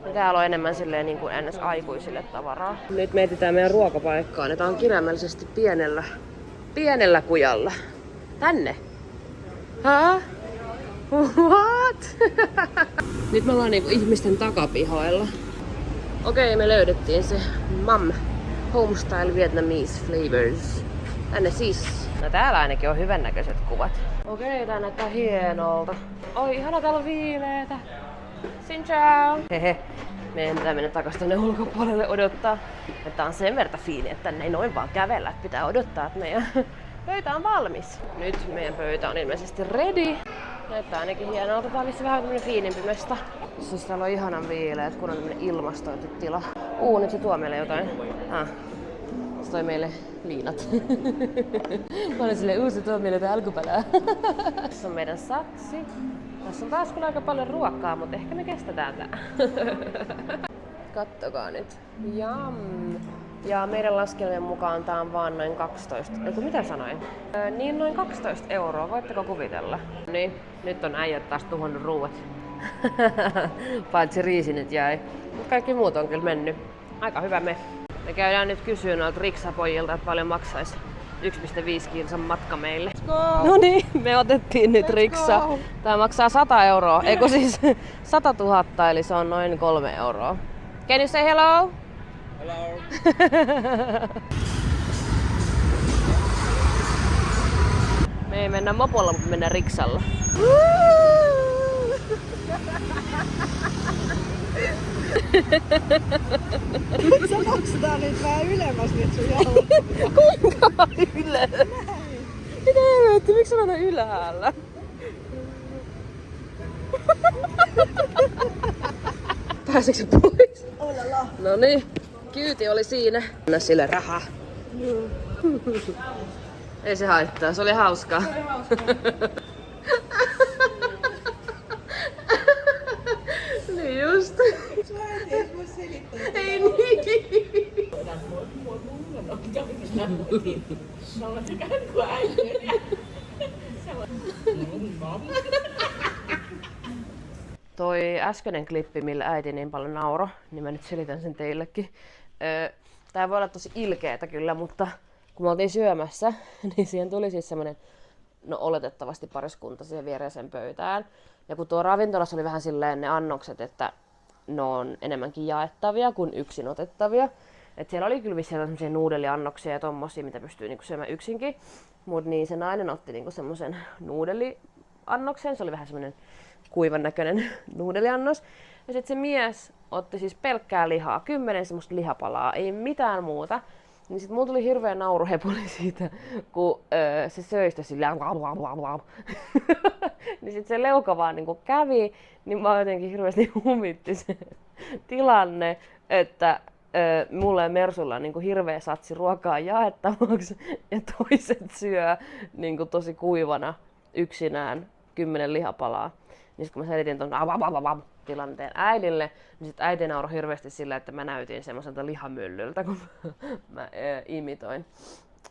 Ja täällä on enemmän silleen niin kuin ns. Aikuisille tavaraa. Nyt me etsitään meidän ruokapaikkaa. Ja tää on kirjaimellisesti pienellä kujalla. Tänne. Hää? What? Nyt me ollaan niinku ihmisten takapihoilla. Okei, me löydettiin se Mam Homestyle Vietnamese Flavors. Tänne siis. No täällä ainakin on hyvännäköiset kuvat. Okei, tää näyttää hienolta. Oi, ihana, täällä on viileetä. Xin chào! Hehe. Meidän pitää mennä takas tänne ulkopuolelle odottaa. Että on sen verta fiini, että tänne ei noin vaan kävellä. Että pitää odottaa, että meidän pöytä on valmis. Nyt meidän pöytä on ilmeisesti ready. Näyttää ainakin hienolta. Tää on vissi vähän tämmönen fiinimpi mesta. Siis täällä on ihanan viileet, kun on tämmönen ilmastointitila. Nyt se tuo meille jotain. Se toi meille liinat. Mä olin silleen, se tuo meille jotain alkupalaa. Tässä on meidän saksi. Tässä on taas kyllä aika paljon ruokaa, mutta ehkä me kestetään tää. Kattokaa nyt. Jam! Ja meidän laskelmien mukaan tää on vaan noin 12. Mitä sanoin? Niin noin 12 €. Voitteko kuvitella? Niin, nyt on äijät taas tuhonnut ruuat. Paitsi riisi nyt jäi. Mut kaikki muut on kyllä mennyt. Aika hyvä me. Me käydään nyt kysyä noilta riksapojilta, että paljon maksaisi 1,5 kilsan matka meille. No niin, me otettiin nyt riksa. Tää maksaa 100 €. Eikö siis 100 000, eli se on noin 3 €. Can you say hello? Hello. Me ei mennä mopolla, mutta mennään riksalla. Sä maksetaan nyt vähän ylemmäs nyt sun jalalla. Kuinka yle? Mitä helvetti, miksi on aina ylhäällä? Pääseekö se pois? Olala. No niin, kyyti oli siinä. Anna sille rahaa. Ei se haittaa, se oli hauskaa. Niin just. Ei niin. Toi äskeinen klippi, millä äiti niin paljon nauro, niin mä nyt selitän sen teillekin. Tää voi olla tosi ilkeetä kyllä, mutta kun me oltiin syömässä, niin siihen tuli siis semmonen, no oletettavasti pariskunta siihen viereiseen pöytään. Ja kun tuo ravintolassa oli vähän silleen ne annokset, että ne on enemmänkin jaettavia kuin yksin otettavia, Et siellä oli kyllä vissiin semmosia nuudeliannoksia ja tommosia, mitä pystyy niinku syömään yksinkin. Mut niin se nainen otti niinku semmosen nuudeliannoksen. Se oli vähän semmonen kuivan näköinen nuudeliannos. Ja sit se mies otti siis pelkkää lihaa, 10 semmoista lihapalaa, ei mitään muuta. Niin sit mulla tuli hirveä nauruhepuli siitä, kun se söi sitä silleen niin sit se leuka vaan niinku kävi, niin mä jotenkin hirveästi humitti se tilanne, että mulla ja Mersulla on niinku hirveä satsi ruokaa jaettavaksi ja toiset syö niinku tosi kuivana yksinään 10 lihapalaa. Niin sit kun mä selitin ton tilanteen äidille, niin sit äiti nauroi hirveästi sillä, että mä näytin semmoiselta lihamyllyltä, kun mä imitoin.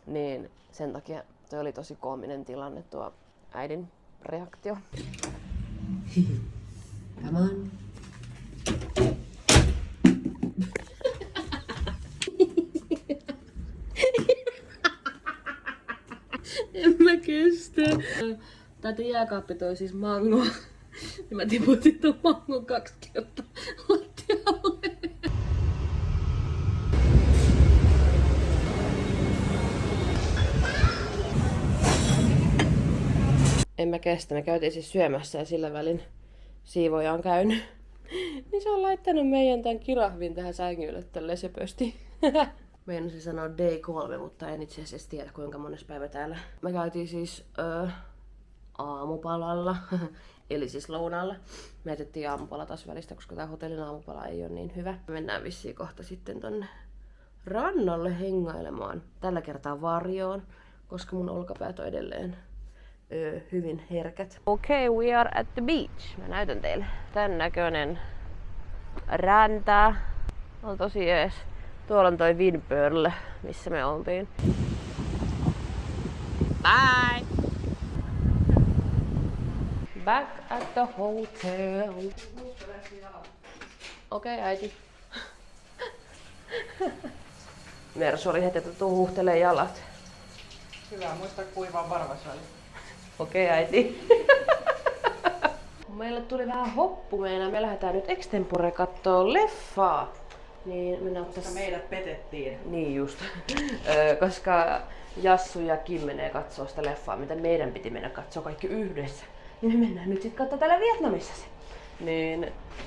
Niin sen takia toi oli tosi koominen tilanne tuo äidin reaktio. Come on. En mä kestä. Tätä jääkaappi toi siis mangoa. Ja mä tiputin ton mangon 2 kertaa lattialle. En mä kestä. Me käytiin siis syömässä ja sillä välin siivoja on käynyt. Niin se on laittanut meidän tän kirahvin tähän sängylle tälleen söpösti. Meinasin sanoa day 3, mutta en itse asiassa tiedä kuinka mones päivä täällä. Me käytiin siis aamupalalla, eli siis lounaalla. Me jätettiin aamupala taas välistä, koska tää hotellin aamupala ei ole niin hyvä. Me mennään vissiin kohta sitten tonne rannalle hengailemaan. Tällä kertaa varjoon, koska mun olkapäät on edelleen hyvin herkät. Okay, we are at the beach. Mä näytän teille. Tän näköinen räntä. On tosi jees. Tuolla on toi Windpearl, missä me oltiin. Bye! Back at the hotel. Okei, äiti. Mersu oli heti, että tuu huuhtelee jalat. Hyvä, muista kuivaa varvasväli. Okei, äiti. Meille tuli vähän hoppu meinaa. Me lähdetään nyt extempore kattoo leffaa. Niin mennään koska meidät petettiin. Niin just. Koska Jassu ja Kim menee katsoo sitä leffaa, mitä meidän piti mennä katsoo kaikki yhdessä. Niin me mennään nyt sit kattoo täällä Vietnamissa se. Niin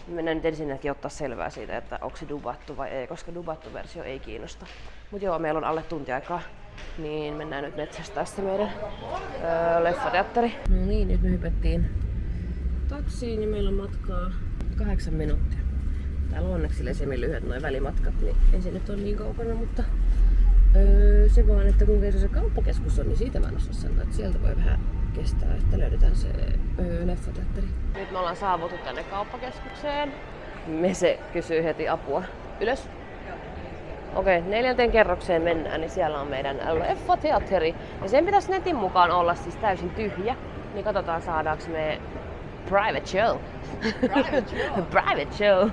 me mennään nyt ensinnäkin ottaa selvää siitä, että onko se dubattu vai ei, koska dubattu versio ei kiinnosta. Mut joo, meillä on alle tunti aikaa. Niin mennään nyt metsästää se meidän leffateatteri. No niin, nyt me hypättiin taksiin ja meillä on matkaa 8 minuuttia. Täällä on onneksi semi-lyhyet noi välimatkat, niin ei se nyt ole niin kaukana, mutta se vaan, että kuinka iso se kauppakeskus on, niin siitä mä en osaa sanoa, että sieltä voi vähän kestää, että löydetään se leffateatteri. Nyt me ollaan saavuttu tänne kauppakeskukseen. Mese kysyy heti apua. Ylös? Okei, 4. kerrokseen mennään, niin siellä on meidän leffateatteri. Ja sen pitäisi netin mukaan olla siis täysin tyhjä. Niin katsotaan saadaanko me private show. Private show. Private show.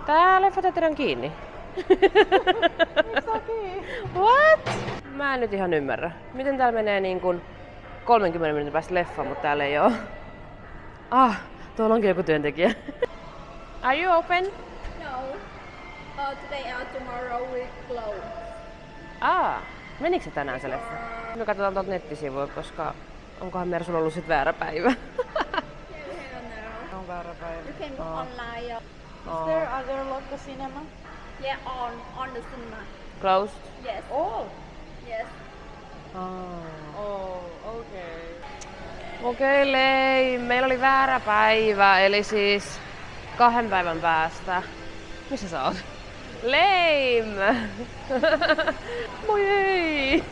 Tää leffateatteri on kiinni. What? Mä en nyt ihan ymmärrä. Miten täällä menee niin kuin 30 minuutin päästä leffa, mutta täällä ei oo. Tuolla onkin joku työntekijä. Are you open? No. Today or tomorrow we close. Menikö se tänään se leffa? Me katsotaan tuolta nettisivuilta, koska onkohan Mersulla ollut sit väärä päivä. Yeah, we have now. On väärä päivä. You can go online. Is there other local cinema? Yeah, on the cinema. Closed? Yes. Oh. Yes. Oh, okay. Okei, Lei. Meillä oli väärä päivä, eli siis 2 päivän päästä. Missä sä oot? Lame! Moi ei!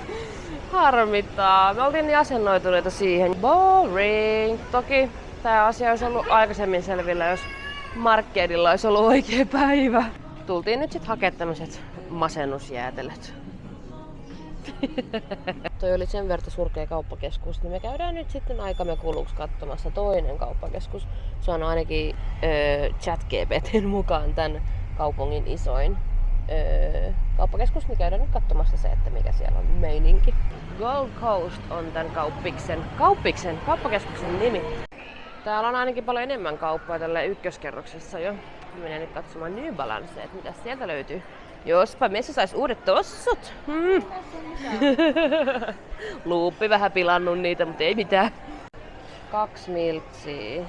Harmittaa. Me oltiin niin asennoituneita siihen. Boring! Toki tää asia olisi ollut aikaisemmin selvillä, jos Markkedilla olisi ollut oikea päivä. Tultiin nyt sit hakea tämmöset masennusjäätelöt. Toi oli sen verran surkea kauppakeskus, niin me käydään nyt sitten aikamme kuluksi katsomassa toinen kauppakeskus. Se on ainakin ChatGPT:n mukaan tän kaupungin isoin kauppakeskus, niin käydään nyt katsomassa se, että mikä siellä on meininki. Gold Coast on tän kauppakeskuksen nimi. Täällä on ainakin paljon enemmän kauppaa tällä ykköskerroksessa jo. Menen nyt katsomaan New Balance, että mitä sieltä löytyy. Jospa meissä sais uudet tossut. Luuppi vähän pilannut niitä, mutta ei mitään. 2 miltsiä.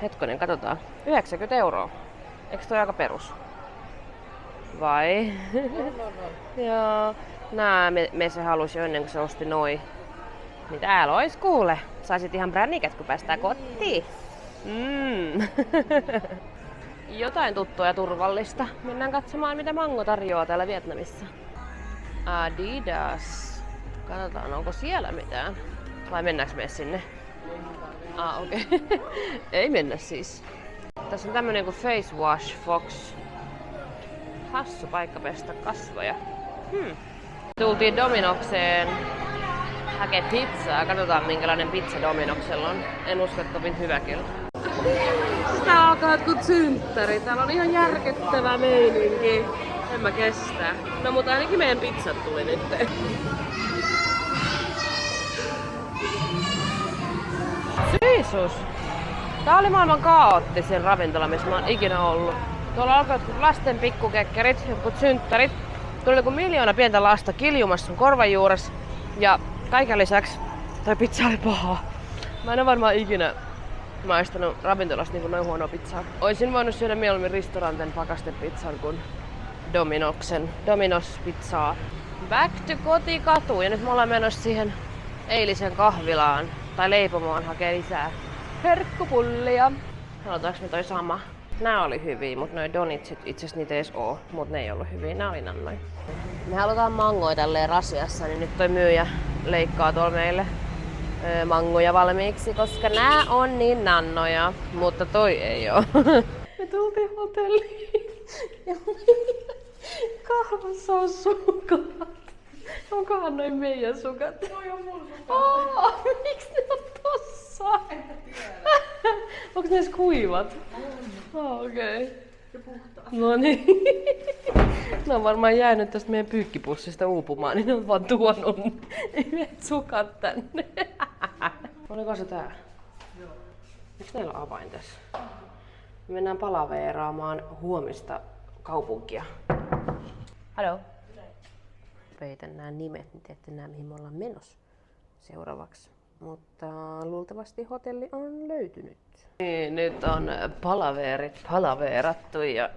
Hetkonen, katsotaan. 90 €. Eikö toi aika perus? Vai? Joo. Nää me se halusi jo ennen kuin se osti noi. Niin täällä ois kuule. Saisit ihan brännikät kun päästään kotiin. Jotain tuttua ja turvallista. Mennään katsomaan mitä Mango tarjoaa täällä Vietnamissa. Adidas. Katsotaan onko siellä mitään. Vai mennäänkö me sinne? Okei. Ei mennä siis. Tässä on tämmönen kuin Face Wash Fox. Hassu paikka pestä kasvoja. Tultiin Dominokseen hakee pizzaa. Katsotaan minkälainen pizza Dominoksella on. En usko, että kovin hyvä kyllä. Sitä alkaa kun synttäri. Täällä on ihan järkyttävä meininki. En mä kestä. No mutta ainakin meidän pizzat tuli nyt. Jeesus! Tää oli maailman kaoottisin ravintola, missä mä oon ikinä ollut. Tuolla alkoi jotkut lasten pikkukekkerit, jotkut synttärit. Tuli kuin 1 miljoona pientä lasta kiljumassa sun korvan juures. Ja kaiken lisäksi toi pizza oli paha. Mä en oo varmaan ikinä maistanut ravintolasta niin kuin noin huonoa pizzaa. Oisin voinut syödä mieluummin Ristoranten pakastepizzan kuin Domino's pizzaa. Back to kotikatu. Ja nyt me ollaan menossa siihen eilisen kahvilaan tai leipomoon hakee lisää herkkupullia. Halutaanko me toi sama? Nää oli hyviä, mutta noi donitsit itse asiassa niitä ei edes oo, mutta ne ei ollut hyviä. Nää oli nannoja. Me halutaan mangoja tälleen rasiassa, niin nyt toi myyjä leikkaa tuolla meille mangoja valmiiksi, koska nää on niin nannoja, mutta toi ei oo. Me tultiin hotelliin ja kahvassa on sukat. Onkohan noin meidän sukat? Noi on mun sukat. Miksi ne on tossa? En tiedä. Onko ne edes kuivat? Okei. Ja puhtaat. No niin. Ne on varmaan jäänyt tästä meidän pyykkipussista uupumaan, niin ne on vaan tuonut meidän sukat tänne. Oliko se tää? Joo. Miksi näillä on avain tässä? Me mennään palaveeraamaan huomista kaupunkia. Hallo. Peitän nämä nimet, niin te ette näe mihin me ollaan menossa seuraavaksi. Mutta luultavasti hotelli on löytynyt. Niin, nyt on palaveerattu ja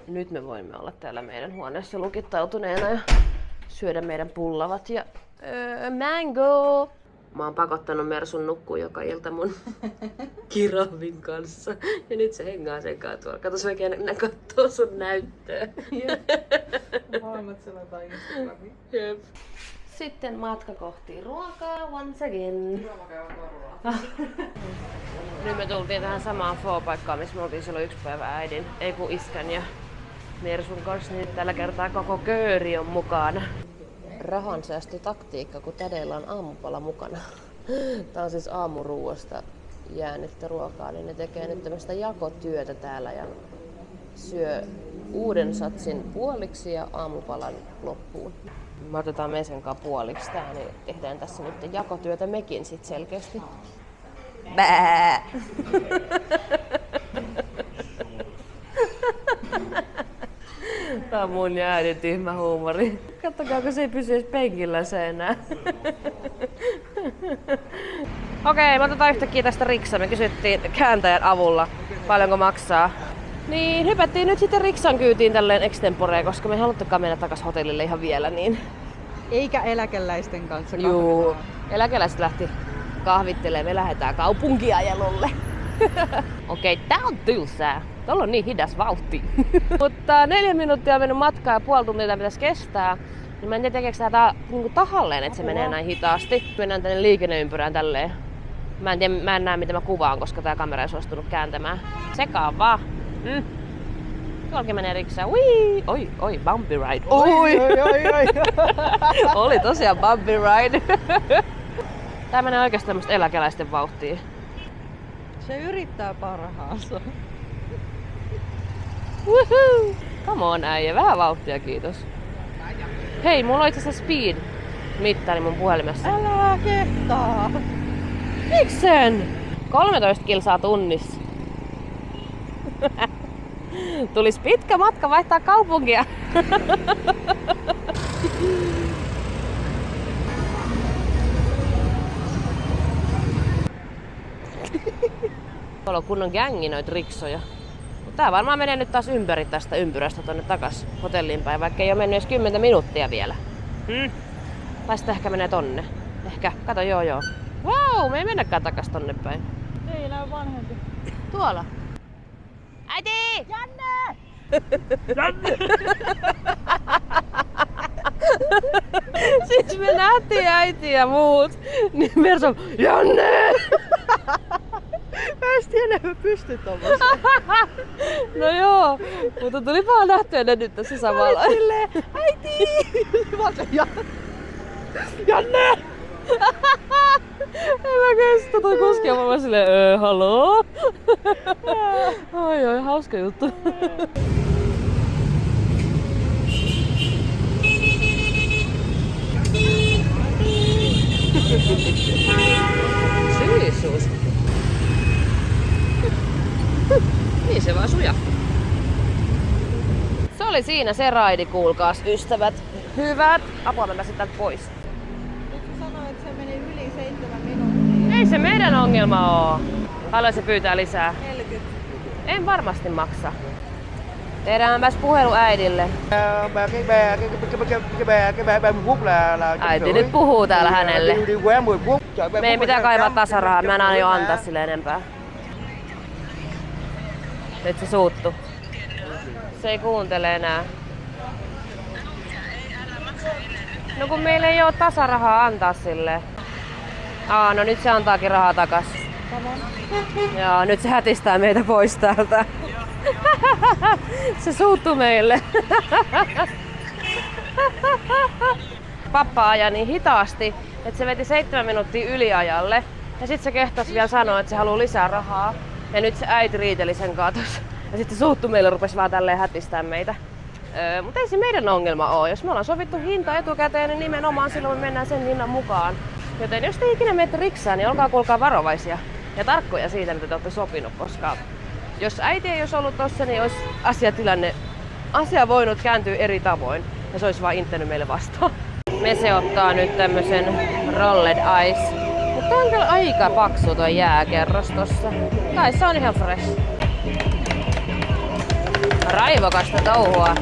nyt me voimme olla täällä meidän huoneessa lukittautuneena ja syödä meidän pullavat ja mango! Mä oon pakottanut Mersun nukkuu joka ilta mun kirahvin kanssa. Ja nyt se hengaa sen kanssa tuolla. Kato, se oikein nää kattoo sun näyttöä. Maailmat selataan Instagramiin. Jep. Sitten matka kohti ruokaa once again. Nyt me tultiin tähän samaan paikkaan, missä me oltiin silloin 1 päivä äidin, ei kun iskän ja Mersun kanssa, niin tällä kertaa koko kööri on mukana. Rahansäästötaktiikka, kun tädeillä on aamupala mukana. Tää on siis aamuruuasta jäänyttä ruokaa, niin ne tekee nyt tämmöistä jakotyötä täällä ja syö uuden satsin puoliksi ja aamupalan loppuun. Me otetaan Mesen kanssa puoliksi tää, niin tehdään tässä nyt jakotyötä mekin sit selkeästi. Bää! Tää on mun ja äidin tyhmä huumori. Kattokaa, kun se ei pysy edes penkillä se enää. Okei, me otetaan yhtäkkiä tästä riksaa. Me kysyttiin kääntäjän avulla, paljonko maksaa. Niin, hypättiin nyt sitten riksan kyytiin tälleen extemporeen, koska me ei haluttukaan mennä takas hotellille ihan vielä. Niin. Eikä eläkeläisten kanssa kahvitaan. Juu, eläkeläiset lähti kahvittelemaan. Me lähdetään kaupunkiajelulle. Okei, tää on tylsää. Tuolla on niin hidas vauhti. Mutta 4 minuuttia on mennyt matkaa ja puoli tuntia tää pitäisi kestää. Niin mä en tiedä, tekeekö tää niinku tahalleen, että se menee näin hitaasti. Mennään tänne liikenneympyrään tälleen. Mä en näe mitä mä kuvaan, koska tää kamera ei suostunut kääntämään. Sekaan vaan. Tuollakin menee riksää. Ui! Oi, bumpy ride. Oi! Oli tosiaan bumpy ride. Tää menee oikeesti tämmöstä eläkeläisten vauhtia. Se yrittää parhaansa. Woohoo! Come on äijä, vähän vauhtia kiitos. Hei, mulla on itse asiassa speed-mittari mun puhelimessa. Älä kehtaa! Miksen? 13 kilsaa tunnissa. Tulis pitkä matka vaihtaa kaupunkia. Tuolla on kunnon gängi noit riksoja. Tää varmaan menee nyt taas ympäri tästä ympyrästä tonne takas hotelliin päin, vaikka ei oo mennyt edes 10 minuuttia vielä. Tai sitten ehkä menee tonne. Ehkä. Kato, joo. Vau, me ei mennäkään takas tonne päin. Ei enää vanhempi. Tuolla. Äiti! Janne! Siis me nähtiin äiti ja muut. Niin Mersu, Janne! Mä en tiedä, pysty tommoseen. No joo, mutta tuli vaan nähtyä ne nyt tässä samalla. Silleen, äiti! Mä oon Janne! En mä kestä toi koskia, mä silleen, haloo? Oi, hauska juttu. Syysuus. Niin se vaan suja. Se oli siinä se raidi, kuulkaas ystävät. Hyvät. Apua, mä pääsin täältä pois. Sanoit, että se meni yli 7 minuuttia. Ei se meidän ongelma oo. Haluan se pyytää lisää. 40. En varmasti maksa. Tehdäänpäs puhelu äidille. Cái 30 phút là Äiti nyt puhuu täällä hänelle. đi quá 10 phút. Trời, 30 Meidän pitää phút kaivaa là tasarahaa. Mä en aina jo 100. antaa sille enempää. Nyt se suuttu. Se ei kuuntele enää. No kun meillä ei oo tasarahaa antaa sille. No nyt se antaakin rahaa takas. Joo, nyt se hätistää meitä pois täältä. Se suuttuu meille. Pappa ajaa niin hitaasti, että se veti 7 minuuttia yliajalle. Ja sitten se kehtasi vielä sanoa, että se haluaa lisää rahaa. Ja nyt se äiti riiteli sen kanssa. Ja sitten suuttu meille, rupesi vaan tälleen hätistää meitä. Mutta ei se meidän ongelma ole. Jos me ollaan sovittu hinta etukäteen, niin nimenomaan silloin me mennään sen hinnan mukaan. Joten jos te ikinä menette riksään, niin olkaa kuulkaa varovaisia ja tarkkoja siitä, mitä te olette sopinut. Koska jos äiti ei olisi ollut tossa, niin olisi asia voinut kääntyä eri tavoin. Ja se olisi vaan inttänyt meille vastaan. Mese ottaa nyt tämmösen rolled ice. Mutta tää on kyllä aika paksu toi jääkerros tossa. Tai se on ihan fresh. Raivokasta touhua.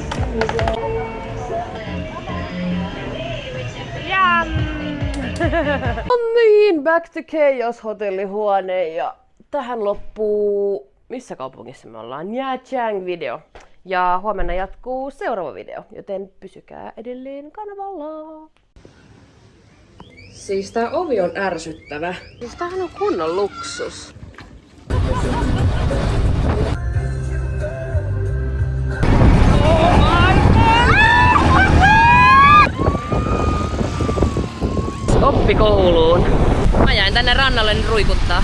Jam! No niin, back to chaos hotellihuone ja tähän loppuu, missä kaupungissa me ollaan, Nha Trang video. Ja huomenna jatkuu seuraava video, joten pysykää edelleen kanavalla. Siis tää ovi on ärsyttävä. Siis tämähän on kunnon luksus. Oppikouluun. Mä jäin tänne rannalle nyt ruikuttaa.